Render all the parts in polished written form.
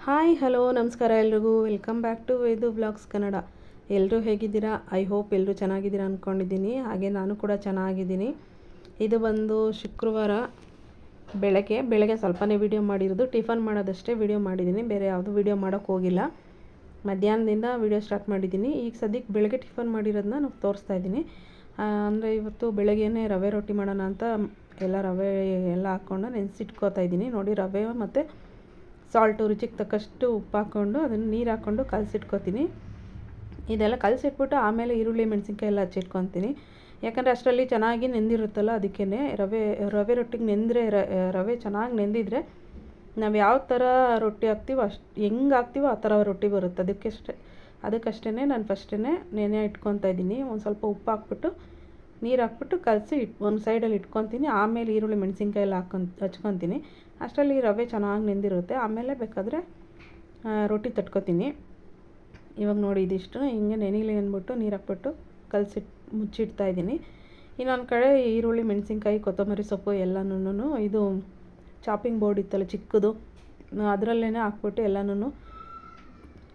Hi hello ನಮಸ್ಕಾರ ಎಲ್ರಿಗೂ. Welcome back to Vedu vlogs Kannada. ಎಲ್ಲರೂ ಹೇಗಿದ್ದೀರಾ? ಐ ಹೋಪ್ ಎಲ್ಲರೂ ಚೆನ್ನಾಗಿದ್ದೀರಾ ಅಂದ್ಕೊಂಡಿದ್ದೀನಿ. ಹಾಗೆ ನಾನು ಕೂಡ ಚೆನ್ನಾಗಿದ್ದೀನಿ. ಇದು ಬಂದು ಶುಕ್ರವಾರ ಬೆಳಗ್ಗೆ ಸ್ವಲ್ಪನೇ ವೀಡಿಯೋ ಮಾಡಿರೋದು. ಟಿಫನ್ ಮಾಡೋದಷ್ಟೇ ವೀಡಿಯೋ ಮಾಡಿದ್ದೀನಿ, ಬೇರೆ ಯಾವುದೂ ವೀಡಿಯೋ ಮಾಡೋಕ್ಕೆ ಹೋಗಿಲ್ಲ. ಮಧ್ಯಾಹ್ನದಿಂದ ವೀಡಿಯೋ ಸ್ಟಾರ್ಟ್ ಮಾಡಿದ್ದೀನಿ. ಈಗ ಸದ್ಯಕ್ಕೆ ಬೆಳಗ್ಗೆ ಟಿಫನ್ ಮಾಡಿರೋದನ್ನ ನಾನು ತೋರಿಸ್ತಾ ಇದ್ದೀನಿ. ಅಂದರೆ ಇವತ್ತು ಬೆಳಗ್ಗೆನೇ ರವೆ ರೊಟ್ಟಿ ಮಾಡೋಣ ಅಂತ ರವೆ ಎಲ್ಲ ಹಾಕ್ಕೊಂಡು ನೆನೆಸಿಟ್ಕೋತಾ ಇದ್ದೀನಿ. ನೋಡಿ, ರವೆ ಮತ್ತು ಸಾಲ್ಟು, ರುಚಿಗೆ ತಕ್ಕಷ್ಟು ಉಪ್ಪು ಹಾಕ್ಕೊಂಡು ಅದನ್ನು ನೀರು ಹಾಕ್ಕೊಂಡು ಕಲಸಿಟ್ಕೊತೀನಿ. ಇದೆಲ್ಲ ಕಲಸಿಟ್ಬಿಟ್ಟು ಆಮೇಲೆ ಈರುಳ್ಳಿ ಮೆಣಸಿನ್ಕಾಯಿ ಎಲ್ಲ ಹಚ್ಚಿಟ್ಕೊತೀನಿ. ಯಾಕಂದರೆ ಅಷ್ಟರಲ್ಲಿ ಚೆನ್ನಾಗಿ ನೆಂದಿರುತ್ತಲ್ಲ, ಅದಕ್ಕೇ ರವೆ ರೊಟ್ಟಿಗೆ ನೆಂದರೆ ರವೆ ಚೆನ್ನಾಗಿ ನೆಂದಿದ್ರೆ ನಾವು ಯಾವ ಥರ ರೊಟ್ಟಿ ಹಾಕ್ತೀವೋ ಹೆಂಗೆ ಹಾಕ್ತೀವೋ ಆ ಥರ ರೊಟ್ಟಿ ಬರುತ್ತೆ. ಅದಕ್ಕಷ್ಟೇ ನಾನು ಫಸ್ಟೇ ನೆನೆ ಇಟ್ಕೊತಾ ಇದ್ದೀನಿ. ಒಂದು ಸ್ವಲ್ಪ ಉಪ್ಪು ಹಾಕ್ಬಿಟ್ಟು ನೀರು ಹಾಕ್ಬಿಟ್ಟು ಕಲಸಿ ಒಂದು ಸೈಡಲ್ಲಿ ಇಟ್ಕೊತೀನಿ. ಆಮೇಲೆ ಈರುಳ್ಳಿ ಮೆಣಸಿನ್ಕಾಯಿ ಎಲ್ಲ ಹಚ್ಕೊತೀನಿ. ಅಷ್ಟರಲ್ಲಿ ರವೆ ಚೆನ್ನಾಗಿ ನೆಂದಿರುತ್ತೆ. ಆಮೇಲೆ ಬೇಕಾದರೆ ರೊಟ್ಟಿ ಇವಾಗ ನೋಡಿ, ಇದಿಷ್ಟು ಹಿಂಗೆ ನೆನೆಲಿ ಅಂದ್ಬಿಟ್ಟು ನೀರು ಹಾಕ್ಬಿಟ್ಟು ಮುಚ್ಚಿಡ್ತಾಯಿದ್ದೀನಿ. ಇನ್ನೊಂದು ಕಡೆ ಈರುಳ್ಳಿ ಮೆಣಸಿನ್ಕಾಯಿ ಕೊತ್ತಂಬರಿ ಸೊಪ್ಪು ಎಲ್ಲನೂ ಇದು ಚಾಪಿಂಗ್ ಬೋರ್ಡ್ ಇತ್ತಲ್ಲ ಚಿಕ್ಕದು, ಅದರಲ್ಲೇ ಹಾಕ್ಬಿಟ್ಟು ಎಲ್ಲನೂ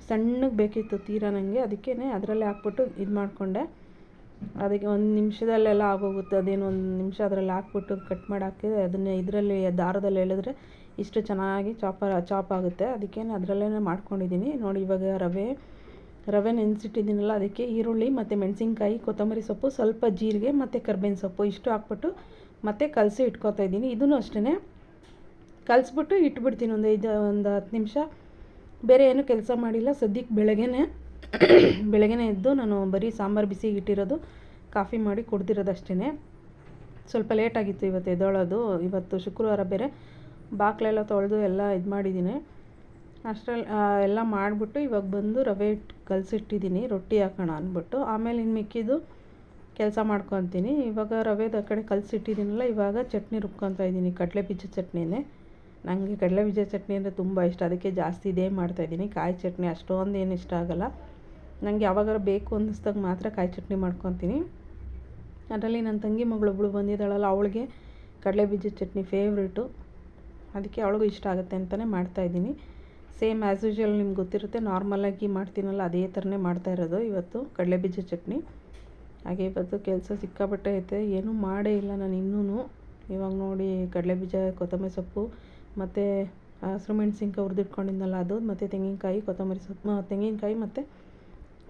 ಸಣ್ಣಗೆ ಬೇಕಿತ್ತು ತೀರಾ ನನಗೆ. ಅದಕ್ಕೇ ಅದರಲ್ಲೇ ಹಾಕ್ಬಿಟ್ಟು ಇದು ಮಾಡಿಕೊಂಡೆ. ಅದಕ್ಕೆ ಒಂದು ನಿಮಿಷದಲ್ಲೆಲ್ಲ ಆಗೋಗುತ್ತೆ. ಅದೇನು ಒಂದು ನಿಮಿಷ ಅದರಲ್ಲಿ ಹಾಕ್ಬಿಟ್ಟು ಕಟ್ ಮಾಡಿ ಹಾಕಿದ್ರೆ ಅದನ್ನೇ ಇದರಲ್ಲಿ ದಾರದಲ್ಲಿ ಎಳೆದ್ರೆ ಇಷ್ಟು ಚೆನ್ನಾಗಿ ಚಾಪ್ ಆಗುತ್ತೆ. ಅದಕ್ಕೆ ಅದರಲ್ಲೇ ಮಾಡ್ಕೊಂಡಿದ್ದೀನಿ. ನೋಡಿ, ಇವಾಗ ರವೆ ನೆನೆಸಿಟ್ಟಿದ್ದೀನಲ್ಲ, ಅದಕ್ಕೆ ಈರುಳ್ಳಿ ಮತ್ತು ಮೆಣಸಿನ್ಕಾಯಿ, ಕೊತ್ತಂಬರಿ ಸೊಪ್ಪು, ಸ್ವಲ್ಪ ಜೀರಿಗೆ ಮತ್ತು ಕರ್ಬೇವಿನ ಸೊಪ್ಪು ಇಷ್ಟು ಹಾಕ್ಬಿಟ್ಟು ಮತ್ತೆ ಕಲಸಿ ಇಟ್ಕೊತಾ ಇದ್ದೀನಿ. ಇದೂ ಅಷ್ಟೇ ಕಲಿಸ್ಬಿಟ್ಟು ಇಟ್ಬಿಡ್ತೀನಿ ಒಂದು 10 ನಿಮಿಷ. ಬೇರೆ ಏನೂ ಕೆಲಸ ಮಾಡಿಲ್ಲ ಸದ್ಯಕ್ಕೆ. ಬೆಳಗ್ಗೆನೇ ಎದ್ದು ನಾನು ಬರೀ ಸಾಂಬಾರು ಬಿಸಿಗೆ ಇಟ್ಟಿರೋದು, ಕಾಫಿ ಮಾಡಿ ಕುಡ್ದಿರೋದು ಅಷ್ಟೇ. ಸ್ವಲ್ಪ ಲೇಟಾಗಿತ್ತು ಇವತ್ತು ಎದ್ದೋಳೋದು. ಇವತ್ತು ಶುಕ್ರವಾರ ಬೇರೆ. ಬಾಕ್ಲೆಲ್ಲ ತೊಳೆದು ಎಲ್ಲ ಇದು ಮಾಡಿದ್ದೀನಿ. ಅಷ್ಟರಲ್ಲಿ ಎಲ್ಲ ಮಾಡಿಬಿಟ್ಟು ಇವಾಗ ಬಂದು ರವೆ ಕಲಸಿಟ್ಟಿದ್ದೀನಿ ರೊಟ್ಟಿ ಹಾಕೋಣ ಅಂದ್ಬಿಟ್ಟು. ಆಮೇಲೆ ಇನ್ನು ಮಿಕ್ಕಿದ್ದು ಕೆಲಸ ಮಾಡ್ಕೊತೀನಿ. ಇವಾಗ ರವೆದ ಕಡೆ ಕಲಸಿಟ್ಟಿದ್ದೀನಲ್ಲ, ಇವಾಗ ಚಟ್ನಿ ರುಬ್ಕೊತಾ ಇದ್ದೀನಿ. ಕಡಲೆಬೀಜ ಚಟ್ನಿನೇ. ನನಗೆ ಕಡಲೆಬೀಜ ಚಟ್ನಿ ಅಂದರೆ ತುಂಬ ಇಷ್ಟ. ಅದಕ್ಕೆ ಜಾಸ್ತಿ ಇದೇ ಮಾಡ್ತಾಯಿದ್ದೀನಿ. ಕಾಯಿ ಚಟ್ನಿ ಅಷ್ಟೊಂದು ಏನು ಇಷ್ಟ ಆಗೋಲ್ಲ ನನಗೆ. ಯಾವಾಗಾರು ಬೇಕು ಅನ್ನಿಸ್ದಾಗ ಮಾತ್ರ ಕಾಯಿ ಚಟ್ನಿ ಮಾಡ್ಕೊತೀನಿ. ಅದರಲ್ಲಿ ನನ್ನ ತಂಗಿ ಮಗಳೊಬ್ಬಳು ಬಂದಿದ್ದಾಳಲ್ಲ, ಅವಳಿಗೆ ಕಡಲೆಬೀಜ ಚಟ್ನಿ ಫೇವ್ರೇಟು. ಅದಕ್ಕೆ ಅವಳಿಗೂ ಇಷ್ಟ ಆಗುತ್ತೆ ಅಂತಲೇ ಮಾಡ್ತಾಯಿದ್ದೀನಿ. ಸೇಮ್ ಆ್ಯಸ್ ಯೂಶ್ವಲ್ ನಿಮ್ಗೆ ಗೊತ್ತಿರುತ್ತೆ, ನಾರ್ಮಲಾಗಿ ಮಾಡ್ತೀನಲ್ಲ ಅದೇ ಥರನೇ ಮಾಡ್ತಾಯಿರೋದು ಇವತ್ತು ಕಡಲೆಬೀಜ ಚಟ್ನಿ. ಹಾಗೆ ಇವತ್ತು ಕೆಲಸ ಸಿಕ್ಕಾಪಟ್ಟೆ ಐತೆ, ಏನೂ ಮಾಡೇ ಇಲ್ಲ ನಾನು ಇನ್ನೂ. ಇವಾಗ ನೋಡಿ, ಕಡಲೆಬೀಜ, ಕೊತ್ತಂಬರಿ ಸೊಪ್ಪು ಮತ್ತು ಹಸಿರುಮೆಣ್ಸಿನ್ಕಾಯಿ ಹುರಿದಿಟ್ಕೊಂಡಿದ್ನಲ್ಲ ಅದು, ಮತ್ತು ತೆಂಗಿನಕಾಯಿ, ಕೊತ್ತಂಬರಿ ಸೊಪ್ಪು, ತೆಂಗಿನಕಾಯಿ ಮತ್ತು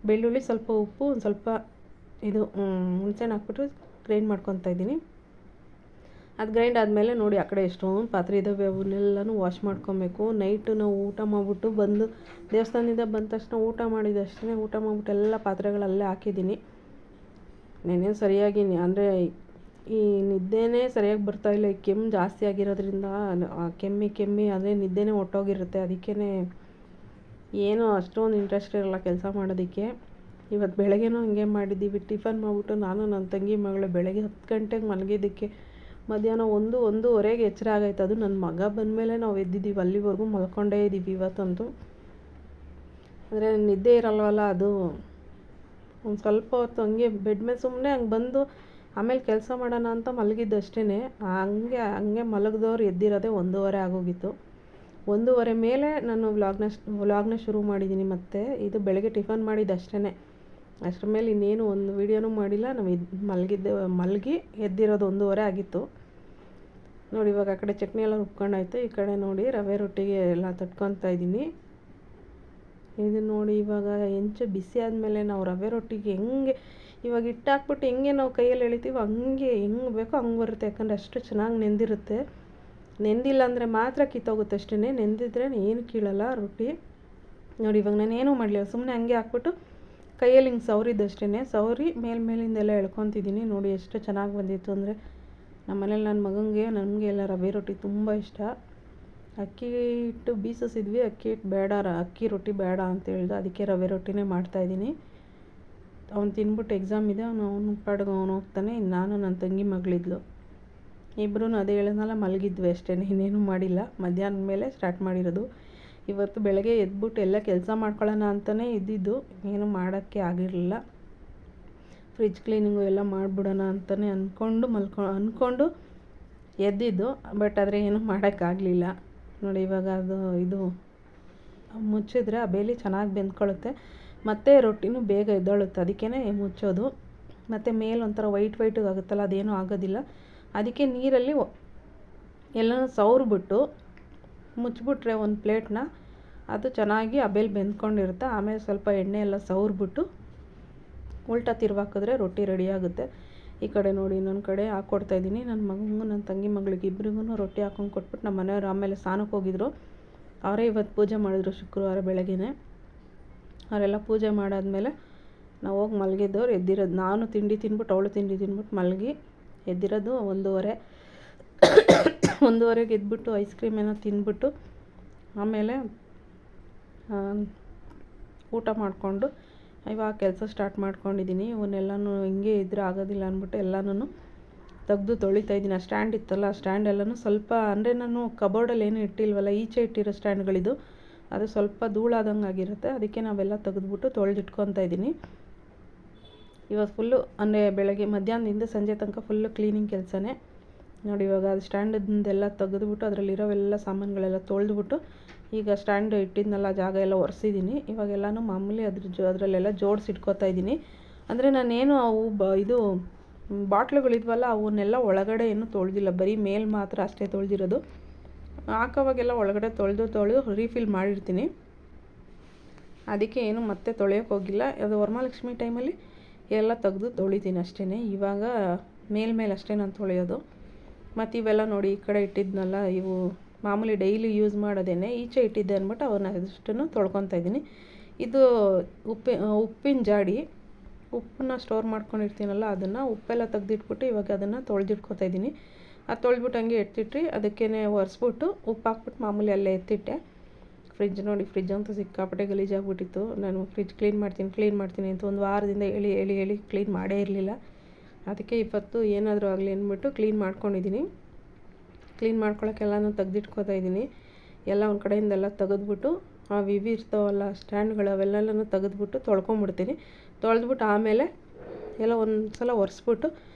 ಬೆಳ್ಳುಳ್ಳಿ, ಸ್ವಲ್ಪ ಉಪ್ಪು, ಒಂದು ಸ್ವಲ್ಪ ಇದು ಹುಣಸೆಹಣ್ಣು ಹಾಕ್ಬಿಟ್ಟು ಗ್ರೈಂಡ್ ಮಾಡ್ಕೊತಾ ಇದ್ದೀನಿ. ಅದು ಗ್ರೈಂಡ್ ಆದಮೇಲೆ ನೋಡಿ, ಆ ಕಡೆ ಎಷ್ಟೊಂದು ಪಾತ್ರೆ ಇದ್ದಾವೆ, ಅವನ್ನೆಲ್ಲನೂ ವಾಶ್ ಮಾಡ್ಕೊಬೇಕು. ನೈಟು ನಾವು ಊಟ ಮಾಡಿಬಿಟ್ಟು ಬಂದು ದೇವಸ್ಥಾನದಿಂದ ಬಂದ ತಕ್ಷಣ ಊಟ ಮಾಡಿಬಿಟ್ಟು ಎಲ್ಲ ಪಾತ್ರೆಗಳಲ್ಲೇ ಹಾಕಿದ್ದೀನಿ. ನೆನೆ ಸರಿಯಾಗಿ ಅಂದರೆ ಈ ನಿದ್ದೆನೇ ಸರಿಯಾಗಿ ಬರ್ತಾಯಿಲ್ಲ. ಈ ಕೆಮ್ಮು ಜಾಸ್ತಿ ಆಗಿರೋದ್ರಿಂದ ಕೆಮ್ಮಿ ಅದೇ ನಿದ್ದೆನೇ ಹೊಟ್ಟೋಗಿರುತ್ತೆ. ಅದಕ್ಕೇ ಏನೂ ಅಷ್ಟೊಂದು ಇಂಟ್ರೆಸ್ಟ್ ಇರೋಲ್ಲ ಕೆಲಸ ಮಾಡೋದಕ್ಕೆ. ಇವತ್ತು ಬೆಳಗ್ಗೆನೂ ಹಂಗೆ ಮಾಡಿದ್ದೀವಿ. ಟಿಫನ್ ಮಾಡಿಬಿಟ್ಟು ನಾನು ನನ್ನ ತಂಗಿ ಮಗಳು ಬೆಳಗ್ಗೆ 10 ಗಂಟೆಗೆ ಮಲಗಿದ್ದಕ್ಕೆ ಮಧ್ಯಾಹ್ನ 1-1:30ಗೆ ಎಚ್ಚರ ಆಗೈತೆ. ಅದು ನನ್ನ ಮಗ ಬಂದಮೇಲೆ ನಾವು ಎದ್ದಿದ್ದೀವಿ. ಅಲ್ಲಿವರೆಗೂ ಮಲ್ಕೊಂಡೇ ಇದ್ದೀವಿ ಇವತ್ತಂತೂ. ಅಂದರೆ ನಿದ್ದೆ ಇರಲ್ವಲ್ಲ, ಅದು ಒಂದು ಸ್ವಲ್ಪ ಹೊತ್ತು ಹಂಗೆ ಬೆಡ್ ಮೇಲೆ ಸುಮ್ಮನೆ ಹಂಗೆ ಬಂದು ಆಮೇಲೆ ಕೆಲಸ ಮಾಡೋಣ ಅಂತ ಮಲಗಿದ್ದಷ್ಟೇ. ಹಂಗೆ ಮಲಗಿದವ್ರು ಎದ್ದಿರೋದೇ 1:30 ಆಗೋಗಿತ್ತು. 1:30 ಮೇಲೆ ನಾನು ವ್ಲಾಗ್ನ ಶುರು ಮಾಡಿದ್ದೀನಿ. ಮತ್ತು ಇದು ಬೆಳಗ್ಗೆ ಟಿಫನ್ ಮಾಡಿದ್ದಷ್ಟೇ. ಅಷ್ಟರ ಮೇಲೆ ಇನ್ನೇನು ಒಂದು ವೀಡಿಯೋನೂ ಮಾಡಿಲ್ಲ. ನಾವು ಮಲಗಿ ಎದ್ದಿರೋದು 1:30 ಆಗಿತ್ತು. ನೋಡಿ, ಇವಾಗ ಆ ಕಡೆ ಚಟ್ನಿ ಎಲ್ಲ ರುಬ್ಕೊಂಡಾಯ್ತು. ಈ ಕಡೆ ನೋಡಿ ರವೆ ರೊಟ್ಟಿಗೆ ಎಲ್ಲ ತಟ್ಕೊತಾ ಇದ್ದೀನಿ. ಇದು ನೋಡಿ, ಇವಾಗ ಹೆಂಚು ಬಿಸಿ ಆದಮೇಲೆ ನಾವು ರವೆ ರೊಟ್ಟಿಗೆ ಇವಾಗ ಹಿಟ್ಟು ಹಾಕ್ಬಿಟ್ಟು ಹೆಂಗೆ ನಾವು ಕೈಯಲ್ಲಿ ಎಳಿತೀವೋ ಹೆಂಗೆ ಬೇಕೋ ಹಂಗೆ ಬರುತ್ತೆ. ಯಾಕಂದರೆ ಅಷ್ಟು ಚೆನ್ನಾಗಿ ನೆಂದಿರುತ್ತೆ. ನೆಂದಿಲ್ಲ ಅಂದರೆ ಮಾತ್ರ ಕಿತ್ತೋಗುತ್ತೆ ಅಷ್ಟೇ. ನೆಂದಿದ್ರೆ ಏನು ಕೀಳಲ್ಲ ರೊಟ್ಟಿ. ನೋಡಿ, ಇವಾಗ ನಾನು ಏನೂ ಮಾಡಲಿಲ್ಲ, ಸುಮ್ಮನೆ ಹಂಗೆ ಹಾಕ್ಬಿಟ್ಟು ಕೈಯಲ್ಲಿ ಹಿಂಗೆ ಸವರಿದ್ದಷ್ಟೇ. ಸವರಿ ಮೇಲಿಂದೆಲ್ಲ ಎಳ್ಕೊತಿದ್ದೀನಿ. ನೋಡಿ ಎಷ್ಟು ಚೆನ್ನಾಗಿ ಬಂದಿತ್ತು ಅಂದರೆ. ನಮ್ಮ ಮನೇಲಿ ನನ್ನ ಮಗನಿಗೆ ನನಗೆ ಎಲ್ಲ ರವೆ ರೊಟ್ಟಿ ತುಂಬ ಇಷ್ಟ. ಅಕ್ಕಿ ಹಿಟ್ಟು ಬೀಸಿಸಿದ್ವಿ, ಅಕ್ಕಿ ರೊಟ್ಟಿ ಬೇಡ ಅಂತ ಹೇಳ್ದೆ. ಅದಕ್ಕೆ ರವೆ ರೊಟ್ಟಿನೇ ಮಾಡ್ತಾಯಿದ್ದೀನಿ. ಅವ್ನು ತಿನ್ಬಿಟ್ಟು ಎಕ್ಸಾಮ್ ಇದೆ, ಅವನು ಪಾಡಿಗೆ ಅವನು ಹೋಗ್ತಾನೆ. ನಾನು ನನ್ನ ತಂಗಿ ಮಗಳಿದ್ಲು, ಇಬ್ಬರೂ ಅದೇ ಹೇಳಿದ್ನಲ್ಲ ಮಲಗಿದ್ವಿ ಅಷ್ಟೇ. ಇನ್ನೇನು ಮಾಡಿಲ್ಲ. ಮಧ್ಯಾಹ್ನದ ಮೇಲೆ ಸ್ಟಾರ್ಟ್ ಮಾಡಿರೋದು. ಇವತ್ತು ಬೆಳಗ್ಗೆ ಎದ್ಬಿಟ್ಟು ಎಲ್ಲ ಕೆಲಸ ಮಾಡ್ಕೊಳ್ಳೋಣ ಅಂತಲೇ ಇದ್ದಿದ್ದು, ಏನು ಮಾಡೋಕ್ಕೆ ಆಗಿರಲಿಲ್ಲ. ಫ್ರಿಜ್ ಕ್ಲೀನಿಂಗು ಎಲ್ಲ ಮಾಡಿಬಿಡೋಣ ಅಂತಲೇ ಅಂದ್ಕೊಂಡು ಎದ್ದಿದ್ದು. ಬಟ್ ಆದರೆ ಏನೂ ಮಾಡೋಕ್ಕಾಗಲಿಲ್ಲ. ನೋಡಿ, ಇವಾಗ ಇದು ಮುಚ್ಚಿದ್ರೆ ಆ ಬೇಲಿ ಚೆನ್ನಾಗಿ ಬೆಂದ್ಕೊಳ್ಳುತ್ತೆ, ಮತ್ತು ರೊಟ್ಟಿನೂ ಬೇಗ ಎದ್ದೊಳುತ್ತೆ. ಅದಕ್ಕೇ ಮುಚ್ಚೋದು. ಮತ್ತು ಮೇಲೆ ಒಂಥರ ವೈಟ್ ಆಗುತ್ತಲ್ಲ, ಅದೇನೂ ಆಗೋದಿಲ್ಲ. ಅದಕ್ಕೆ ನೀರಲ್ಲಿ ಎಲ್ಲನೂ ಸವರ್ಬಿಟ್ಟು ಮುಚ್ಚಿಬಿಟ್ರೆ ಒಂದು ಪ್ಲೇಟ್ನ, ಅದು ಚೆನ್ನಾಗಿ ಆ ಬೇಲಿ ಬೆಂದ್ಕೊಂಡಿರುತ್ತೆ. ಆಮೇಲೆ ಸ್ವಲ್ಪ ಎಣ್ಣೆ ಎಲ್ಲ ಸವರ್ಬಿಟ್ಟು ಉಲ್ಟಾ ತಿರ್ವಾಕಿದ್ರೆ ರೊಟ್ಟಿ ರೆಡಿ ಆಗುತ್ತೆ. ಈ ಕಡೆ ನೋಡಿ ಇನ್ನೊಂದು ಕಡೆ ಹಾಕ್ಕೊಡ್ತಾಯಿದ್ದೀನಿ. ನನ್ನ ಮಗನಿಗೂ ನನ್ನ ತಂಗಿ ಮಗಳಿಗೆ ಇಬ್ರಿಗೂ ರೊಟ್ಟಿ ಹಾಕ್ಕೊಂಡು ಕೊಟ್ಬಿಟ್ಟು ನಮ್ಮ ಮನೆಯವರು ಆಮೇಲೆ ಸ್ನಾನಕ್ಕೆ ಹೋಗಿದ್ರು. ಅವರೇ ಇವತ್ತು ಪೂಜೆ ಮಾಡಿದ್ರು ಶುಕ್ರವಾರ ಬೆಳಗ್ಗೆನೇ. ಅವರೆಲ್ಲ ಪೂಜೆ ಮಾಡಾದ್ಮೇಲೆ ನಾವು ಹೋಗಿ ಮಲಗಿದ್ದವ್ರು. ಎದ್ದಿರೋದು ನಾನು ತಿಂಡಿ ತಿಂದ್ಬಿಟ್ಟು ಅವಳು ತಿಂಡಿ ತಿಂದ್ಬಿಟ್ಟು ಮಲಗಿ ಎದ್ದಿರೋದು 1:30 ಎದ್ಬಿಟ್ಟು ಐಸ್ ಕ್ರೀಮ್ ಏನೋ ತಿಂದ್ಬಿಟ್ಟು ಆಮೇಲೆ ಊಟ ಮಾಡಿಕೊಂಡು ಇವಾಗ ಕೆಲಸ ಸ್ಟಾರ್ಟ್ ಮಾಡ್ಕೊಂಡಿದ್ದೀನಿ. ಇವನ್ನೆಲ್ಲನೂ ಹಿಂಗೆ ಇದ್ರೆ ಆಗೋದಿಲ್ಲ ಅಂದ್ಬಿಟ್ಟು ಎಲ್ಲನೂ ತೆಗೆದು ತೊಳಿತಾಯಿದ್ದೀನಿ. ಆ ಸ್ಟ್ಯಾಂಡ್ ಇತ್ತಲ್ಲ, ಆ ಸ್ಟ್ಯಾಂಡ್ ಎಲ್ಲನೂ ಸ್ವಲ್ಪ, ಅಂದರೆ ನಾನು ಕಬೋರ್ಡಲ್ಲಿ ಏನೂ ಇಟ್ಟಿಲ್ವಲ್ಲ, ಈಚೆ ಇಟ್ಟಿರೋ ಸ್ಟ್ಯಾಂಡ್ಗಳಿದು, ಅದು ಸ್ವಲ್ಪ ಧೂಳಾದಂಗೆ ಆಗಿರುತ್ತೆ. ಅದಕ್ಕೆ ನಾವೆಲ್ಲ ತೆಗೆದ್ಬಿಟ್ಟು ತೊಳೆದಿಟ್ಕೊತಾ ಇದ್ದೀನಿ. ಇವಾಗ ಫುಲ್ಲು ಅಂದರೆ ಬೆಳಗ್ಗೆ ಮಧ್ಯಾಹ್ನದಿಂದ ಸಂಜೆ ತನಕ ಫುಲ್ಲು ಕ್ಲೀನಿಂಗ್ ಕೆಲಸನೇ ನೋಡಿ. ಇವಾಗ ಅದು ಸ್ಟ್ಯಾಂಡದೆಲ್ಲ ತೆಗೆದುಬಿಟ್ಟು ಅದರಲ್ಲಿರೋವೆಲ್ಲ ಸಾಮಾನುಗಳೆಲ್ಲ ತೊಳೆದ್ಬಿಟ್ಟು ಈಗ ಸ್ಟ್ಯಾಂಡ್ ಇಟ್ಟಿದ್ನಲ್ಲ ಜಾಗ ಎಲ್ಲ ಒರೆಸಿದ್ದೀನಿ. ಇವಾಗೆಲ್ಲನೂ ಮಾಮೂಲಿ ಅದರಲ್ಲೆಲ್ಲ ಜೋಡಿಸಿಟ್ಕೋತಾ ಇದ್ದೀನಿ. ಅಂದರೆ ನಾನೇನು ಅವು ಇದು ಬಾಟ್ಲುಗಳಿದ್ವಲ್ಲ ಅವನ್ನೆಲ್ಲ ಒಳಗಡೆ ಏನೂ ತೊಳೆದಿಲ್ಲ, ಬರೀ ಮೇಲೆ ಮಾತ್ರ ಅಷ್ಟೇ ತೊಳೆದಿರೋದು. ಹಾಕೋವಾಗೆಲ್ಲ ಒಳಗಡೆ ತೊಳೆದು ರೀಫಿಲ್ ಮಾಡಿರ್ತೀನಿ. ಅದಕ್ಕೆ ಏನು ಮತ್ತೆ ತೊಳೆಯೋಕೆ ಹೋಗಿಲ್ಲ. ಅದು ವರಮಹಾಲಕ್ಷ್ಮಿ ಟೈಮಲ್ಲಿ ಎಲ್ಲ ತೆಗೆದು ತೊಳಿತೀನಿ ಅಷ್ಟೇ. ಇವಾಗ ಮೇಲೆ ಅಷ್ಟೇ ನಾನು ತೊಳೆಯೋದು. ಮತ್ತು ಇವೆಲ್ಲ ನೋಡಿ ಈ ಕಡೆ ಇಟ್ಟಿದ್ನಲ್ಲ, ಇವು ಮಾಮೂಲಿ ಡೈಲಿ ಯೂಸ್ ಮಾಡೋದೇನೆ, ಈಚೆ ಇಟ್ಟಿದ್ದೆ ಅಂದ್ಬಿಟ್ಟು ಅವನ್ನ ಅದಷ್ಟನ್ನು ತೊಳ್ಕೊತಾ ಇದ್ದೀನಿ. ಇದು ಉಪ್ಪಿನ ಜಾಡಿ, ಉಪ್ಪನ್ನ ಸ್ಟೋರ್ ಮಾಡ್ಕೊಂಡಿರ್ತೀನಲ್ಲ ಅದನ್ನು ಉಪ್ಪೆಲ್ಲ ತೆಗೆದಿಟ್ಬಿಟ್ಟು ಇವಾಗ ಅದನ್ನು ತೊಳೆದಿಟ್ಕೊತಾ ಇದ್ದೀನಿ. ಅದು ತೊಳೆದ್ಬಿಟ್ಟು ಹಂಗೆ ಎತ್ತಿಟ್ರಿ, ಅದಕ್ಕೇ ಒರೆಸ್ಬಿಟ್ಟು ಉಪ್ಪು ಹಾಕ್ಬಿಟ್ಟು ಮಾಮೂಲಿ ಅಲ್ಲೇ ಎತ್ತಿಟ್ಟೆ. ಫ್ರಿಜ್ ನೋಡಿ, ಫ್ರಿಜ್ ಅಂತೂ ಸಿಕ್ಕಾಪಟ್ಟೆ ಗಲೀಜಾಗ್ಬಿಟ್ಟಿತ್ತು. ನಾನು ಫ್ರಿಜ್ ಕ್ಲೀನ್ ಮಾಡ್ತೀನಿ ಅಂತ ಒಂದು ವಾರದಿಂದ ಹೇಳಿ ಕ್ಲೀನ್ ಮಾಡೇ ಇರಲಿಲ್ಲ. ಅದಕ್ಕೆ ಇವತ್ತು ಏನಾದರೂ ಆಗಲಿ ಅಂದ್ಬಿಟ್ಟು ಕ್ಲೀನ್ ಮಾಡ್ಕೊಂಡಿದ್ದೀನಿ. ಕ್ಲೀನ್ ಮಾಡ್ಕೊಳ್ಳೋಕ್ಕೆಲ್ಲನೂ ತೆಗೆದಿಟ್ಕೋತಾ ಇದ್ದೀನಿ. ಎಲ್ಲ ಒಂದು ಕಡೆಯಿಂದೆಲ್ಲ ತೆಗೆದ್ಬಿಟ್ಟು ಆ ವಿವಿ ಇರ್ತಾವಲ್ಲ ಸ್ಟ್ಯಾಂಡ್ಗಳು ಅವೆಲ್ಲನೂ ತೆಗೆದ್ಬಿಟ್ಟು ತೊಳ್ಕೊಂಬಿಡ್ತೀನಿ. ತೊಳೆದ್ಬಿಟ್ಟು ಆಮೇಲೆ ಎಲ್ಲ ಒಂದು ಸಲ ಒರೆಸ್ಬಿಟ್ಟು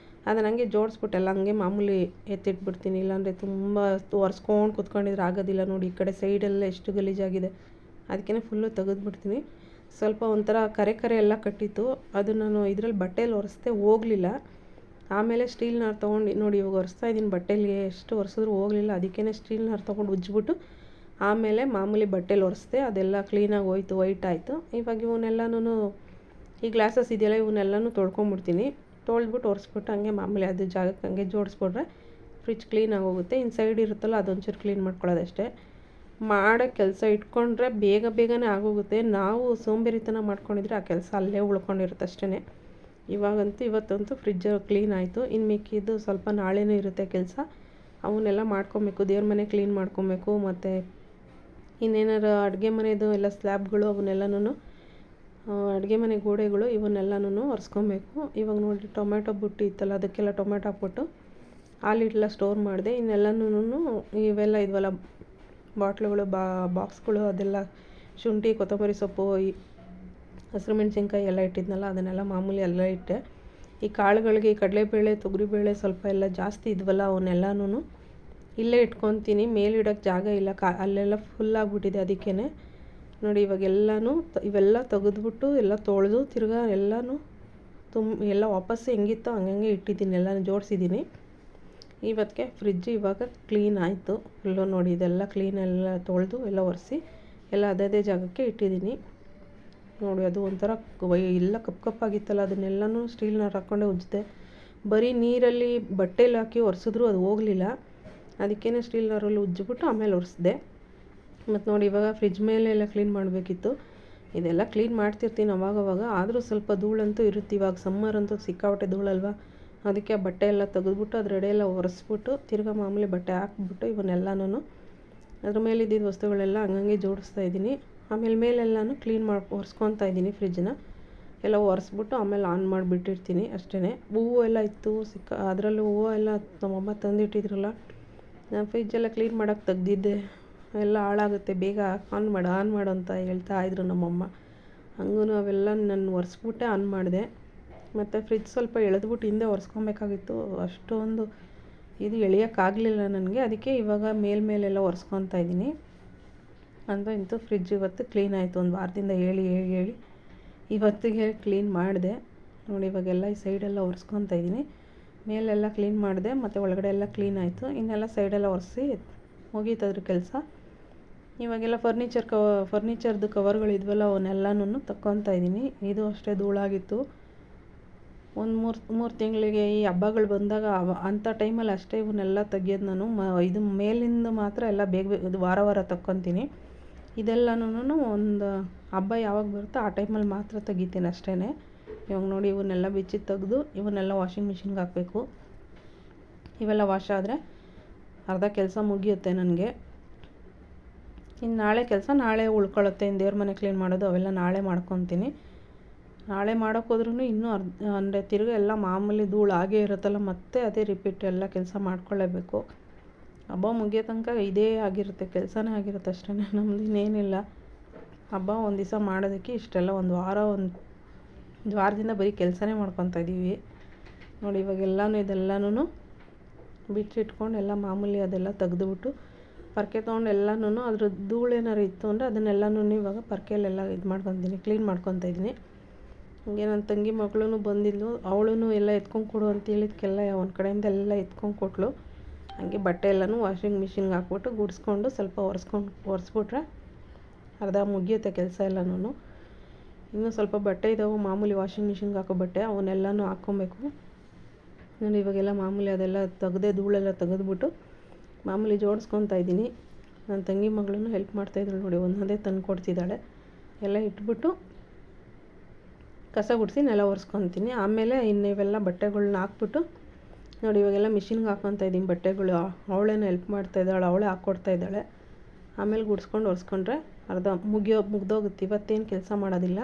ಅದನ್ನು ಹಂಗೆ ಜೋಡಿಸ್ಬಿಟ್ಟು ಎಲ್ಲ ಹಂಗೆ ಮಾಮೂಲಿ ಎತ್ತಿಟ್ಬಿಡ್ತೀನಿ. ಇಲ್ಲಾಂದರೆ ತುಂಬ ಒರೆಸ್ಕೊಂಡು ಕೂತ್ಕೊಂಡಿದ್ರೆ ಆಗೋದಿಲ್ಲ. ನೋಡಿ ಈ ಕಡೆ ಸೈಡೆಲ್ಲ ಎಷ್ಟು ಗಲೀಜಾಗಿದೆ, ಅದಕ್ಕೇ ಫುಲ್ಲು ತೆಗೆದ್ಬಿಡ್ತೀನಿ. ಸ್ವಲ್ಪ ಒಂಥರ ಕರೆ ಎಲ್ಲ ಕಟ್ಟಿತ್ತು, ಅದು ನಾನು ಇದರಲ್ಲಿ ಬಟ್ಟೆಯಲ್ಲಿ ಒರೆಸ್ದೆ ಹೋಗಲಿಲ್ಲ. ಆಮೇಲೆ ಸ್ಟೀಲ್ ನಾರು ತೊಗೊಂಡು ನೋಡಿ ಇವಾಗ ಒರೆಸ್ತಾ ಇದ್ದೀನಿ. ಬಟ್ಟೆಲಿ ಎಷ್ಟು ಒರೆಸಿದ್ರು ಹೋಗಲಿಲ್ಲ, ಅದಕ್ಕೇ ಸ್ಟೀಲ್ ನಾರು ತೊಗೊಂಡು ಉಜ್ಜಿಬಿಟ್ಟು ಆಮೇಲೆ ಮಾಮೂಲಿ ಬಟ್ಟೆಲಿ ಒರೆಸ್ದೆ. ಅದೆಲ್ಲ ಕ್ಲೀನಾಗಿ ಹೋಯ್ತು, ವೈಟ್ ಆಯಿತು. ಇವಾಗ ಇವನ್ನೆಲ್ಲನೂ ಈ ಗ್ಲಾಸಸ್ ಇದೆಯಲ್ಲ ಇವನ್ನೆಲ್ಲನೂ ತೊಳ್ಕೊಂಬಿಡ್ತೀನಿ. ತೊಳೆದ್ಬಿಟ್ಟು ಒರೆಸ್ಬಿಟ್ಟು ಹಂಗೆ ಮಾಮೂಲಿ ಅದು ಜಾಗಕ್ಕೆ ಹಂಗೆ ಜೋಡಿಸ್ಬಿಟ್ರೆ ಫ್ರಿಜ್ ಕ್ಲೀನಾಗಿ ಹೋಗುತ್ತೆ. ಇನ್ನು ಸೈಡ್ ಇರುತ್ತಲ್ಲ ಅದೊಂಚೂರು ಕ್ಲೀನ್ ಮಾಡ್ಕೊಳ್ಳೋದಷ್ಟೇ. ಮಾಡೋ ಕೆಲಸ ಇಟ್ಕೊಂಡ್ರೆ ಬೇಗನೆ ಆಗೋಗುತ್ತೆ. ನಾವು ಸೋಂಬೇರಿತನ ಮಾಡ್ಕೊಂಡಿದ್ರೆ ಆ ಕೆಲಸ ಅಲ್ಲೇ ಉಳ್ಕೊಂಡಿರುತ್ತೆ ಅಷ್ಟೇ. ಇವತ್ತಂತೂ ಫ್ರಿಜ್ ಕ್ಲೀನ್ ಆಯಿತು. ಇನ್ನು ಮಿಕ್ಕಿದ್ದು ಸ್ವಲ್ಪ ನಾಳೆನೂ ಇರುತ್ತೆ ಕೆಲಸ, ಅವನ್ನೆಲ್ಲ ಮಾಡ್ಕೊಬೇಕು. ದೇವ್ರ ಮನೆ ಕ್ಲೀನ್ ಮಾಡ್ಕೊಬೇಕು. ಮತ್ತು ಇನ್ನೇನಾರು ಅಡುಗೆ ಮನೆಯದು ಎಲ್ಲ ಸ್ಲ್ಯಾಬ್ಗಳು ಅವನ್ನೆಲ್ಲನೂ ಅಡುಗೆ ಮನೆ ಗೋಡೆಗಳು ಇವನ್ನೆಲ್ಲನೂ ಒರೆಸ್ಕೊಬೇಕು. ಇವಾಗ ನೋಡಿ ಟೊಮೆಟೊ ಬುಟ್ಟಿ ಇತ್ತಲ್ಲ ಅದಕ್ಕೆಲ್ಲ ಟೊಮೆಟೊ ಹಾಕ್ಬಿಟ್ಟು ಹಾಲಿಟ್ಟೆಲ್ಲ ಸ್ಟೋರ್ ಮಾಡಿದೆ. ಇನ್ನೆಲ್ಲನೂ ಇವೆಲ್ಲ ಇದ್ವಲ್ಲ ಬಾಟ್ಲುಗಳು ಬಾಕ್ಸ್ಗಳು ಅದೆಲ್ಲ ಶುಂಠಿ ಕೊತ್ತಂಬರಿ ಸೊಪ್ಪು ಹಸಿರು ಮೆಣಸಿನ್ಕಾಯಿ ಎಲ್ಲ ಇಟ್ಟಿದ್ನಲ್ಲ ಅದನ್ನೆಲ್ಲ ಮಾಮೂಲಿ ಎಲ್ಲ ಇಟ್ಟೆ. ಈ ಕಾಳುಗಳಿಗೆ ಕಡಲೆಬೇಳೆ ತೊಗರಿಬೇಳೆ ಸ್ವಲ್ಪ ಎಲ್ಲ ಜಾಸ್ತಿ ಇದ್ವಲ್ಲ ಅವನ್ನೆಲ್ಲನೂ ಇಲ್ಲೇ ಇಟ್ಕೊತೀನಿ. ಮೇಲಿಡೋಕ್ಕೆ ಜಾಗ ಇಲ್ಲ, ಅಲ್ಲೆಲ್ಲ ಫುಲ್ಲಾಗ್ಬಿಟ್ಟಿದೆ. ಅದಕ್ಕೇ ನೋಡಿ ಇವೆಲ್ಲ ತೆಗೆದ್ಬಿಟ್ಟು ಎಲ್ಲ ತೊಳೆದು ತಿರ್ಗಾ ಎಲ್ಲನೂ ಎಲ್ಲ ವಾಪಸ್ಸು ಹೆಂಗಿತ್ತೋ ಹಂಗಂಗೆ ಇಟ್ಟಿದ್ದೀನಿ, ಎಲ್ಲನೂ ಜೋಡಿಸಿದ್ದೀನಿ. ಇವತ್ತಿಗೆ ಫ್ರಿಜ್ ಇವಾಗ ಕ್ಲೀನ್ ಆಯಿತು ಫುಲ್ಲು. ನೋಡಿ ಇದೆಲ್ಲ ಕ್ಲೀನೆಲ್ಲ ತೊಳೆದು ಎಲ್ಲ ಒರೆಸಿ ಎಲ್ಲ ಅದೇ ಜಾಗಕ್ಕೆ ಇಟ್ಟಿದ್ದೀನಿ. ನೋಡಿ ಅದು ಒಂಥರ ಎಲ್ಲ ಕಪ್ಪಾಗಿತ್ತಲ್ಲ ಅದನ್ನೆಲ್ಲನೂ ಸ್ಟೀಲ್ನಾರು ಹಾಕ್ಕೊಂಡೆ ಉಜ್ಜಿದೆ. ಬರೀ ನೀರಲ್ಲಿ ಬಟ್ಟೆಲಿ ಹಾಕಿ ಒರೆಸಿದ್ರು ಅದು ಹೋಗಲಿಲ್ಲ. ಅದಕ್ಕೇ ಸ್ಟೀಲ್ನಾರಲ್ಲಿ ಉಜ್ಜಿಬಿಟ್ಟು ಆಮೇಲೆ ಒರೆಸಿದೆ. ಮತ್ತು ನೋಡಿ ಇವಾಗ ಫ್ರಿಜ್ ಮೇಲೆ ಎಲ್ಲ ಕ್ಲೀನ್ ಮಾಡಬೇಕಿತ್ತು. ಇದೆಲ್ಲ ಕ್ಲೀನ್ ಮಾಡ್ತಿರ್ತೀನಿ ಅವಾಗವಾಗ, ಆದರೂ ಸ್ವಲ್ಪ ಧೂಳಂತೂ ಇರುತ್ತೆ. ಇವಾಗ ಸಮ್ಮರ್ ಅಂತೂ ಸಿಕ್ಕಾಪಟ್ಟೆ ಧೂಳಲ್ವ, ಅದಕ್ಕೆ ಆ ಬಟ್ಟೆ ಎಲ್ಲ ತೆಗೆದ್ಬಿಟ್ಟು ಅದರೆಡೆ ಎಲ್ಲ ಒರೆಸ್ಬಿಟ್ಟು ತಿರ್ಗಾ ಮಾಮೂಲಿ ಬಟ್ಟೆ ಹಾಕ್ಬಿಟ್ಟು ಇವನ್ನೆಲ್ಲನೂ ಅದ್ರ ಮೇಲೆ ಇದ್ದಿದ್ದ ವಸ್ತುಗಳೆಲ್ಲ ಹಂಗಂಗೆ ಜೋಡಿಸ್ತಾ ಇದ್ದೀನಿ. ಆಮೇಲೆ ಮೇಲೆಲ್ಲನೂ ಕ್ಲೀನ್ ಒರೆಸ್ಕೊತಾ ಇದ್ದೀನಿ. ಫ್ರಿಜ್ನ ಎಲ್ಲ ಒರೆಸ್ಬಿಟ್ಟು ಆಮೇಲೆ ಆನ್ ಮಾಡಿಬಿಟ್ಟಿರ್ತೀನಿ ಅಷ್ಟೇ. ಹೂವು ಎಲ್ಲ ಇತ್ತು ಅದರಲ್ಲೂ ಹೂವು ಎಲ್ಲ ನಮ್ಮಮ್ಮ ತಂದಿಟ್ಟಿದ್ರಲ್ಲ, ನಾನು ಫ್ರಿಜ್ಜೆಲ್ಲ ಕ್ಲೀನ್ ಮಾಡೋಕ್ಕೆ ತೆಗ್ದಿದ್ದೆ. ಎಲ್ಲ ಹಾಳಾಗುತ್ತೆ, ಬೇಗ ಆನ್ ಮಾಡು ಅಂತ ಹೇಳ್ತಾ ಇದ್ರು ನಮ್ಮಮ್ಮ. ಹಂಗೂ ಅವೆಲ್ಲ ನಾನು ಒರೆಸ್ಬಿಟ್ಟೆ ಆನ್ ಮಾಡಿದೆ. ಮತ್ತು ಫ್ರಿಜ್ ಸ್ವಲ್ಪ ಎಳೆದ್ಬಿಟ್ಟು ಹಿಂದೆ ಒರೆಸ್ಕೊಬೇಕಾಗಿತ್ತು, ಅಷ್ಟೊಂದು ಇದು ಎಳೆಯೋಕ್ಕಾಗಲಿಲ್ಲ ನನಗೆ. ಅದಕ್ಕೆ ಇವಾಗ ಮೇಲೆಲ್ಲ ಒರೆಸ್ಕೊತಾ ಇದ್ದೀನಿ. ಅಂತ ಇಂತೂ ಫ್ರಿಡ್ಜ್ ಇವತ್ತು ಕ್ಲೀನ್ ಆಯಿತು. ಒಂದು ವಾರದಿಂದ ಹೇಳಿ ಇವತ್ತಿಗೆ ಕ್ಲೀನ್ ಮಾಡಿದೆ ನೋಡಿ. ಇವಾಗೆಲ್ಲ ಈ ಸೈಡೆಲ್ಲ ಒರೆಸ್ಕೊತಾ ಇದ್ದೀನಿ. ಮೇಲೆಲ್ಲ ಕ್ಲೀನ್ ಮಾಡಿದೆ ಮತ್ತು ಒಳಗಡೆ ಎಲ್ಲ ಕ್ಲೀನ್ ಆಯಿತು. ಇನ್ನೆಲ್ಲ ಸೈಡೆಲ್ಲ ಒರೆಸಿ ಮುಗೀತದ್ರ ಕೆಲಸ. ಇವಾಗೆಲ್ಲ ಫರ್ನಿಚರ್ದು ಕವರ್ಗಳು ಇದ್ವಲ್ಲ ಅವನ್ನೆಲ್ಲನೂ ತಗೊತಾ ಇದ್ದೀನಿ. ಇದು ಅಷ್ಟೇ ಧೂಳಾಗಿತ್ತು. ಒಂದು ಮೂರು ತಿಂಗಳಿಗೆ ಈ ಹಬ್ಬಗಳು ಬಂದಾಗ ಅಂಥ ಟೈಮಲ್ಲಿ ಅಷ್ಟೇ ಇವನ್ನೆಲ್ಲ ತೆಗಿಯೋದು ನಾನು. ಇದು ಮೇಲಿಂದ ಮಾತ್ರ ಎಲ್ಲ ಬೇಗ ಇದು ವಾರ ತಗೊತೀನಿ. ಇದೆಲ್ಲನೂ ಒಂದು ಹಬ್ಬ ಯಾವಾಗ ಬರುತ್ತೋ ಆ ಟೈಮಲ್ಲಿ ಮಾತ್ರ ತೆಗಿತೀನಿ ಅಷ್ಟೇ. ಇವಾಗ ನೋಡಿ ಇವನ್ನೆಲ್ಲ ಬಿಚ್ಚಿ ತೆಗೆದು ಇವನ್ನೆಲ್ಲ ವಾಷಿಂಗ್ ಮಿಷಿನ್ಗೆ ಹಾಕಬೇಕು. ಇವೆಲ್ಲ ವಾಶ್ ಆದರೆ ಅರ್ಧ ಕೆಲಸ ಮುಗಿಯುತ್ತೆ ನನಗೆ. ಇನ್ನು ನಾಳೆ ಕೆಲಸ ನಾಳೆ ಉಳ್ಕೊಳ್ಳುತ್ತೆ. ಇನ್ನು ದೇವ್ರ ಮನೆ ಕ್ಲೀನ್ ಮಾಡೋದು ಅವೆಲ್ಲ ನಾಳೆ ಮಾಡ್ಕೊತೀನಿ. ನಾಳೆ ಮಾಡೋಕ್ಕೋದ್ರೂ ಇನ್ನೂ ಅಂದರೆ ತಿರ್ಗಿ ಎಲ್ಲ ಮಾಮೂಲಿ ಧೂಳು ಆಗೇ ಇರುತ್ತಲ್ಲ, ಮತ್ತೆ ಅದೇ ರಿಪೀಟ್ ಎಲ್ಲ ಕೆಲಸ ಮಾಡ್ಕೊಳ್ಳೇಬೇಕು. ಹಬ್ಬ ಮುಗಿಯೋ ತನಕ ಇದೇ ಆಗಿರುತ್ತೆ, ಕೆಲಸನೇ ಆಗಿರುತ್ತೆ ಅಷ್ಟೇ. ನಮ್ದು ಇನ್ನೇನಿಲ್ಲ. ಹಬ್ಬ ಒಂದು ದಿವಸ ಮಾಡೋದಕ್ಕೆ ಇಷ್ಟೆಲ್ಲ ಒಂದು ವಾರದಿಂದ ಬರೀ ಕೆಲಸನೇ ಮಾಡ್ಕೊತಾ ಇದ್ದೀವಿ ನೋಡಿ. ಇವಾಗೆಲ್ಲನೂ ಇದೆಲ್ಲನೂ ಬಿಟ್ಟಿಟ್ಕೊಂಡು ಎಲ್ಲ ಮಾಮೂಲಿ ಅದೆಲ್ಲ ತೆಗೆದುಬಿಟ್ಟು ಪರ್ಕೆ ತೊಗೊಂಡು ಎಲ್ಲನೂ ಅದ್ರ ಧೂಳು ಏನಾರು ಇತ್ತು ಅಂದರೆ ಅದನ್ನೆಲ್ಲನೂ ಇವಾಗ ಪರ್ಕೆಯಲ್ಲೆಲ್ಲ ಇದು ಮಾಡ್ಕೊತೀನಿ, ಕ್ಲೀನ್ ಮಾಡ್ಕೊತಾ ಇದ್ದೀನಿ. ಹಂಗೆ ನನ್ನ ತಂಗಿ ಮಗಳೂ ಬಂದಿದ್ಲು. ಅವಳು ಎಲ್ಲ ಎತ್ಕೊಂಡು ಕೊಡು ಅಂತ ಹೇಳಿದ್ಕೆಲ್ಲ ಒಂದು ಕಡೆಯಿಂದ ಎಲ್ಲ ಎತ್ಕೊಂಡು ಕೊಟ್ಲು. ಹಂಗೆ ಬಟ್ಟೆ ಎಲ್ಲನೂ ವಾಷಿಂಗ್ ಮಿಷಿನ್ಗೆ ಹಾಕ್ಬಿಟ್ಟು ಗುಡಿಸ್ಕೊಂಡು ಸ್ವಲ್ಪ ಒರೆಸ್ಬಿಟ್ರೆ ಅರ್ಧ ಮುಗಿಯುತ್ತೆ ಕೆಲಸ ಎಲ್ಲನೂ. ಇನ್ನೂ ಸ್ವಲ್ಪ ಬಟ್ಟೆ ಇದ್ದಾವೆ ಮಾಮೂಲಿ ವಾಷಿಂಗ್ ಮಿಷಿನ್ಗೆ ಹಾಕೋ ಬಟ್ಟೆ, ಅವನ್ನೆಲ್ಲನೂ ಹಾಕ್ಕೊಬೇಕು. ನಾನು ಇವಾಗೆಲ್ಲ ಮಾಮೂಲಿ ಅದೆಲ್ಲ ಧೂಳೆಲ್ಲ ತೆಗೆದ್ಬಿಟ್ಟು ಮಾಮೂಲಿ ಜೋಡಿಸ್ಕೊತಾ ಇದ್ದೀನಿ. ನನ್ನ ತಂಗಿ ಮಗಳೂ ಹೆಲ್ಪ್ ಮಾಡ್ತಾಯಿದ್ರು ನೋಡಿ. ಒಂದೊಂದೇ ತಂದು ಕೊಡ್ತಿದ್ದಾಳೆ. ಎಲ್ಲ ಇಟ್ಬಿಟ್ಟು ಕಸ ಗುಡಿಸಿ ನೆಲ ಒರೆಸ್ಕೊತೀನಿ. ಆಮೇಲೆ ಇನ್ನು ಇವೆಲ್ಲ ಬಟ್ಟೆಗಳ್ನ ಹಾಕ್ಬಿಟ್ಟು ನೋಡಿ ಇವಾಗೆಲ್ಲ ಮಿಷಿನ್ಗೆ ಹಾಕ್ಕೊತಾ ಇದ್ದೀನಿ ಬಟ್ಟೆಗಳು. ಅವಳೇನು ಹೆಲ್ಪ್ ಮಾಡ್ತಾಯಿದ್ದಾಳೆ, ಅವಳೇ ಹಾಕ್ಕೊಡ್ತಾ ಇದ್ದಾಳೆ. ಆಮೇಲೆ ಗುಡಿಸ್ಕೊಂಡು ಒರೆಸ್ಕೊಂಡ್ರೆ ಅರ್ಧ ಮುಗ್ದೋಗುತ್ತೆ. ಇವತ್ತೇನು ಕೆಲಸ ಮಾಡೋದಿಲ್ಲ,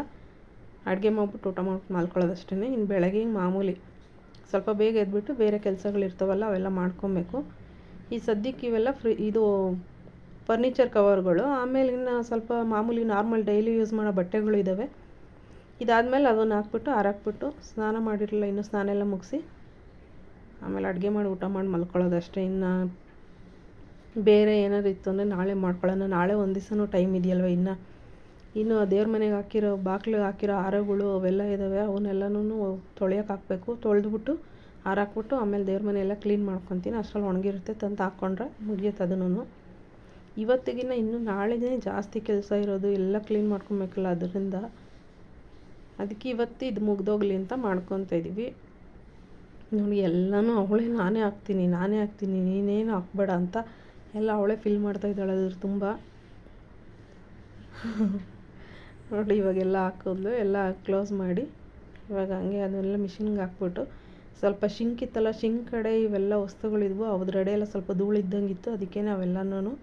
ಅಡುಗೆ ಮಾಡ್ಬಿಟ್ಟು ಊಟ ಮಾಡ್ಬಿಟ್ಟು ಮಲ್ಕೊಳ್ಳೋದಷ್ಟೇ. ಇನ್ನು ಬೆಳಗ್ಗೆ ಮಾಮೂಲಿ ಸ್ವಲ್ಪ ಬೇಗ ಎದ್ಬಿಟ್ಟು ಬೇರೆ ಕೆಲಸಗಳಿರ್ತಾವಲ್ಲ ಅವೆಲ್ಲ ಮಾಡ್ಕೊಬೇಕು. ಈ ಸದ್ಯಕ್ಕೆ ಇವೆಲ್ಲ ಇದು ಫರ್ನಿಚರ್ ಕವರ್ಗಳು. ಆಮೇಲೆ ಇನ್ನು ಸ್ವಲ್ಪ ಮಾಮೂಲಿ ನಾರ್ಮಲ್ ಡೈಲಿ ಯೂಸ್ ಮಾಡೋ ಬಟ್ಟೆಗಳು ಇದ್ದಾವೆ. ಇದಾದಮೇಲೆ ಅದನ್ನು ಹಾಕ್ಬಿಟ್ಟು ಹಾರಾಕ್ಬಿಟ್ಟು ಸ್ನಾನ ಮಾಡಿರಲಿಲ್ಲ, ಇನ್ನೂ ಸ್ನಾನ ಎಲ್ಲ ಮುಗಿಸಿ ಆಮೇಲೆ ಅಡುಗೆ ಮಾಡಿ ಊಟ ಮಾಡಿ ಮಲ್ಕೊಳ್ಳೋದಷ್ಟೇ. ಇನ್ನು ಬೇರೆ ಏನಾದ್ರು ಇತ್ತು ಅಂದರೆ ನಾಳೆ ಮಾಡ್ಕೊಳ್ಳೋಣ. ನಾಳೆ ಒಂದು ದಿವಸನೂ ಟೈಮ್ ಇದೆಯಲ್ವ. ಇನ್ನು ದೇವ್ರ ಮನೆಗೆ ಹಾಕಿರೋ ಬಾಗಿಲಿಗೆ ಹಾಕಿರೋ ಹಾರಗಳು ಅವೆಲ್ಲ ಇದ್ದಾವೆ, ಅವನ್ನೆಲ್ಲನೂ ತೊಳೆಯೋಕೆ ಹಾಕಬೇಕು. ತೊಳೆದ್ಬಿಟ್ಟು ಹಾರಾಕ್ಬಿಟ್ಟು ಆಮೇಲೆ ದೇವ್ರ ಮನೆಯೆಲ್ಲ ಕ್ಲೀನ್ ಮಾಡ್ಕೊತೀನಿ. ಅಷ್ಟರಲ್ಲಿ ಒಣಗಿರುತ್ತೆ, ತಂದು ಹಾಕ್ಕೊಂಡ್ರೆ ಮುಗಿಯುತ್ತೆ ಅದನ್ನು. ಇವತ್ತಿಗಿನ್ನ ಇನ್ನೂ ನಾಳೆನೇ ಜಾಸ್ತಿ ಕೆಲಸ ಇರೋದು, ಎಲ್ಲ ಕ್ಲೀನ್ ಮಾಡ್ಕೊಬೇಕಲ್ಲ, ಅದರಿಂದ ಅದಕ್ಕೆ ಇವತ್ತು ಇದು ಮುಗ್ದೋಗ್ಲಿ ಅಂತ ಮಾಡ್ಕೊತಾ ಇದ್ದೀವಿ ನೋಡಿ. ಎಲ್ಲನೂ ಅವಳೇ ನಾನೇ ಹಾಕ್ತೀನಿ ನೀನೇನು ಹಾಕ್ಬೇಡ ಅಂತ ಎಲ್ಲ ಅವಳೇ ಫಿಲ್ ಮಾಡ್ತಾಯಿದ್ದಾಳೆ ಅದ್ರ ತುಂಬ ನೋಡಿ. ಇವಾಗೆಲ್ಲ ಹಾಕಿದ್ಲು, ಎಲ್ಲ ಕ್ಲೋಸ್ ಮಾಡಿ ಇವಾಗ ಹಂಗೆ ಅದನ್ನೆಲ್ಲ ಮಿಷಿನ್ಗೆ ಹಾಕ್ಬಿಟ್ಟು ಸ್ವಲ್ಪ ಶಿಂಕ್ ಇತ್ತಲ್ಲ, ಶಿಂಕ್ ಕಡೆ ಇವೆಲ್ಲ ವಸ್ತುಗಳಿದ್ವು, ಅದ್ರಡೆ ಎಲ್ಲ ಸ್ವಲ್ಪ ಧೂಳು ಇದ್ದಂಗಿತ್ತು. ಅದಕ್ಕೆ ಅವೆಲ್ಲನೂ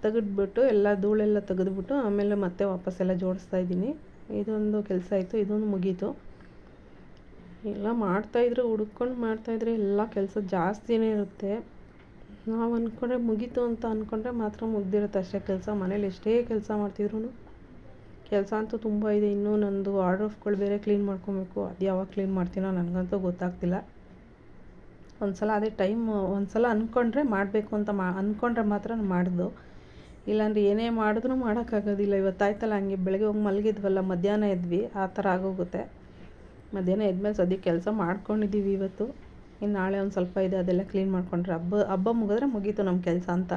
ತೆಗೆದ್ಬಿಟ್ಟು ಎಲ್ಲ ಧೂಳೆಲ್ಲ ತೆಗೆದ್ಬಿಟ್ಟು ಆಮೇಲೆ ಮತ್ತೆ ವಾಪಸ್ಸೆಲ್ಲ ಜೋಡಿಸ್ತಾ ಇದ್ದೀನಿ. ಇದೊಂದು ಕೆಲಸ ಆಯಿತು, ಇದೊಂದು ಮುಗೀತು. ಎಲ್ಲ ಮಾಡ್ತಾಯಿದ್ರೆ ಹುಡ್ಕೊಂಡು ಮಾಡ್ತಾಯಿದ್ರೆ ಎಲ್ಲ ಕೆಲಸ ಜಾಸ್ತಿನೇ ಇರುತ್ತೆ. ನಾವು ಅಂದ್ಕೊಂಡ್ರೆ ಮುಗೀತು ಅಂತ ಅಂದ್ಕೊಂಡ್ರೆ ಮಾತ್ರ ಮುಗ್ದಿರುತ್ತೆ ಅಷ್ಟೇ ಕೆಲಸ. ಮನೇಲಿ ಎಷ್ಟೇ ಕೆಲಸ ಮಾಡ್ತಿದ್ರು ಕೆಲಸ ಅಂತೂ ತುಂಬ ಇದೆ. ಇನ್ನೂ ನಂದು ಆರ್ಡ್ರಫ್ಗಳು ಬೇರೆ ಕ್ಲೀನ್ ಮಾಡ್ಕೊಬೇಕು. ಅದು ಯಾವಾಗ ಕ್ಲೀನ್ ಮಾಡ್ತೀನೋ ನನಗಂತೂ ಗೊತ್ತಾಗ್ತಿಲ್ಲ. ಒಂದ್ಸಲ ಅದೇ ಒಂದ್ಸಲ ಅಂದ್ಕೊಂಡ್ರೆ ಮಾಡಬೇಕು ಅಂತ ಅಂದ್ಕೊಂಡ್ರೆ ಮಾತ್ರ ಮಾಡಿದ್ದು, ಇಲ್ಲಾಂದ್ರೆ ಏನೇ ಮಾಡಿದ್ರೂ ಮಾಡೋಕ್ಕಾಗೋದಿಲ್ಲ. ಇವತ್ತಾಯ್ತಲ್ಲ ಹಂಗೆ ಬೆಳಗ್ಗೆ ಹೋಗಿ ಮಲಗಿದ್ವಲ್ಲ, ಮಧ್ಯಾಹ್ನ ಎದ್ವಿ, ಆ ಥರ ಆಗೋಗುತ್ತೆ. ಮಧ್ಯಾಹ್ನ ಎದ್ಮೇಲೆ ಸದ್ಯಕ್ಕೆ ಕೆಲಸ ಮಾಡ್ಕೊಂಡಿದ್ದೀವಿ ಇವತ್ತು. ಇನ್ನು ನಾಳೆ ಒಂದು ಸ್ವಲ್ಪ ಇದೆ, ಅದೆಲ್ಲ ಕ್ಲೀನ್ ಮಾಡ್ಕೊಂಡ್ರೆ ಹಬ್ಬ ಮುಗಿದ್ರೆ ಮುಗೀತು ನಮ್ಮ ಕೆಲಸ ಅಂತ.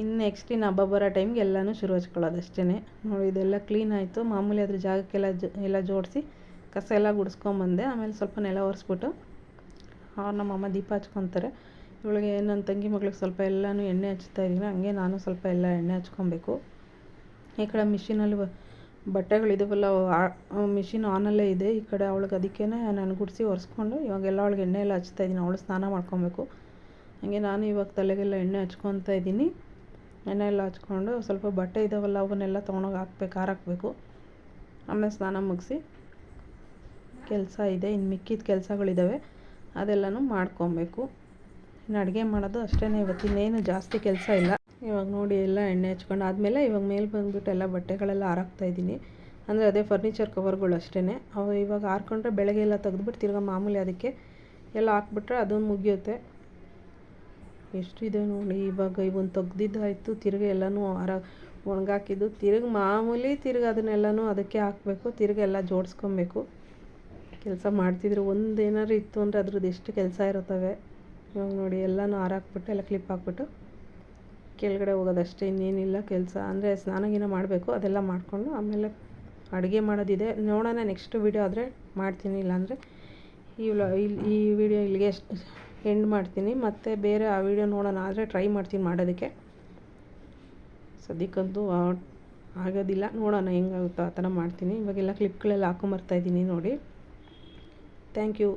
ಇನ್ನು ನೆಕ್ಸ್ಟ್ ಹಬ್ಬ ಬರೋ ಟೈಮ್ಗೆ ಎಲ್ಲನೂ ಶುರು ಹಚ್ಕೊಳ್ಳೋದಷ್ಟೇ ನೋಡಿ. ಇದೆಲ್ಲ ಕ್ಲೀನ್ ಆಯಿತು. ಮಾಮೂಲಿ ಅದ್ರ ಜಾಗಕ್ಕೆಲ್ಲ ಎಲ್ಲ ಜೋಡಿಸಿ ಕಸ ಎಲ್ಲ ಗುಡಿಸ್ಕೊಂಬಂದೆ. ಆಮೇಲೆ ಸ್ವಲ್ಪ ನೆಲ ಒರೆಸ್ಬಿಟ್ಟು ನಮ್ಮಮ್ಮ ದೀಪ ಹಚ್ಕೊತಾರೆ. ಇವಳಿಗೆ ನನ್ನ ತಂಗಿ ಮಗಳಿಗೆ ಸ್ವಲ್ಪ ಎಲ್ಲನೂ ಎಣ್ಣೆ ಹಚ್ತಾ ಇದ್ದೀನಿ. ಹಂಗೆ ನಾನು ಸ್ವಲ್ಪ ಎಲ್ಲ ಎಣ್ಣೆ ಹಚ್ಕೊಬೇಕು. ಈ ಕಡೆ ಮಿಷಿನಲ್ಲಿ ಬಟ್ಟೆಗಳಿದಾವಲ್ಲ, ಮಿಷಿನ್ ಆನಲ್ಲೇ ಇದೆ ಈ ಕಡೆ. ಅವಳಿಗೆ ಅದಕ್ಕೇ ನಾನು ಗುಡಿಸಿ ಒರೆಸ್ಕೊಂಡು ಇವಾಗೆಲ್ಲ ಅವಳಿಗೆ ಎಣ್ಣೆ ಎಲ್ಲ ಹಚ್ತಾ ಇದ್ದೀನಿ. ಅವಳು ಸ್ನಾನ ಮಾಡ್ಕೊಬೇಕು. ಹಾಗೆ ನಾನು ಇವಾಗ ತಲೆಗೆಲ್ಲ ಎಣ್ಣೆ ಹಚ್ಕೊತಾ ಇದ್ದೀನಿ. ಎಣ್ಣೆ ಎಲ್ಲ ಹಚ್ಕೊಂಡು ಸ್ವಲ್ಪ ಬಟ್ಟೆ ಇದ್ದಾವಲ್ಲ ಅವನ್ನೆಲ್ಲ ತೊಗೊಂಡೋಗಿ ಹಾರಾಕಬೇಕು. ಆಮೇಲೆ ಸ್ನಾನ ಮುಗಿಸಿ ಕೆಲಸ ಇದೆ, ಇನ್ನು ಮಿಕ್ಕಿದ ಕೆಲಸಗಳಿದ್ದಾವೆ ಅದೆಲ್ಲನೂ ಮಾಡ್ಕೊಬೇಕು. ಇನ್ನು ಅಡುಗೆ ಮಾಡೋದು ಅಷ್ಟೇ ಇವತ್ತಿನ್ನೇನು ಜಾಸ್ತಿ ಕೆಲಸ ಇಲ್ಲ. ಇವಾಗ ನೋಡಿ ಎಲ್ಲ ಎಣ್ಣೆ ಹಚ್ಕೊಂಡು ಆದಮೇಲೆ ಇವಾಗ ಮೇಲೆ ಬಂದುಬಿಟ್ಟು ಎಲ್ಲ ಬಟ್ಟೆಗಳೆಲ್ಲ ಹಾರಾಕ್ತಾಯಿದ್ದೀನಿ. ಅಂದರೆ ಅದೇ ಫರ್ನಿಚರ್ ಕವರ್ಗಳು ಅಷ್ಟೇ. ಅವು ಇವಾಗ ಹಾರ್ಕೊಂಡ್ರೆ ಬೆಳಗ್ಗೆ ಎಲ್ಲ ತೆಗೆದ್ಬಿಟ್ಟು ತಿರ್ಗಾ ಮಾಮೂಲಿ ಅದಕ್ಕೆ ಎಲ್ಲ ಹಾಕ್ಬಿಟ್ರೆ ಅದೊಂದು ಮುಗಿಯುತ್ತೆ. ಎಷ್ಟಿದೆ ನೋಡಿ. ಇವಾಗ ಇವೊಂದು ತೆಗ್ದಿದ್ದಾಯಿತು, ತಿರ್ಗಿ ಎಲ್ಲನೂ ಒಣಗಾಕಿದ್ದು ತಿರುಗಿ ಮಾಮೂಲಿ ತಿರುಗಿ ಅದನ್ನೆಲ್ಲನೂ ಅದಕ್ಕೆ ಹಾಕಬೇಕು, ತಿರುಗಿ ಎಲ್ಲ ಜೋಡಿಸ್ಕೊಬೇಕು. ಕೆಲಸ ಮಾಡ್ತಿದ್ರು ಒಂದೇನಾದ್ರು ಇತ್ತು ಅಂದರೆ ಅದ್ರದ್ದು ಎಷ್ಟು ಕೆಲಸ ಇರುತ್ತವೆ. ಇವಾಗ ನೋಡಿ ಎಲ್ಲನೂ ಹಾರಾಕ್ಬಿಟ್ಟು ಎಲ್ಲ ಕ್ಲಿಪ್ ಹಾಕ್ಬಿಟ್ಟು ಕೆಳಗಡೆ ಹೋಗೋದಷ್ಟೇ, ಇನ್ನೇನಿಲ್ಲ ಕೆಲಸ. ಅಂದರೆ ಸ್ನಾನ ಮಾಡಬೇಕು, ಅದೆಲ್ಲ ಮಾಡಿಕೊಂಡು ಆಮೇಲೆ ಅಡುಗೆ ಮಾಡೋದಿದೆ. ನೋಡೋಣ ನೆಕ್ಸ್ಟ್ ವೀಡಿಯೋ ಆದರೆ ಮಾಡ್ತೀನಿ, ಇಲ್ಲಾಂದರೆ ಈ ವಿಡಿಯೋ ಇಲ್ಲಿಗೆ ಎಂಡ್ ಮಾಡ್ತೀನಿ. ಮತ್ತು ಬೇರೆ ಆ ವಿಡಿಯೋ ನೋಡೋಣ ಆದರೆ ಟ್ರೈ ಮಾಡ್ತೀನಿ ಮಾಡೋದಕ್ಕೆ. ಸದ್ಯಕ್ಕಂತೂ ಆಗೋದಿಲ್ಲ, ನೋಡೋಣ ಹೆಂಗಾಗುತ್ತೋ ಆ ಥರ ಮಾಡ್ತೀನಿ. ಇವಾಗೆಲ್ಲ ಕ್ಲಿಪ್ಗಳೆಲ್ಲ ಹಾಕೊಂಬರ್ತಾಯಿದ್ದೀನಿ ನೋಡಿ. Thank you.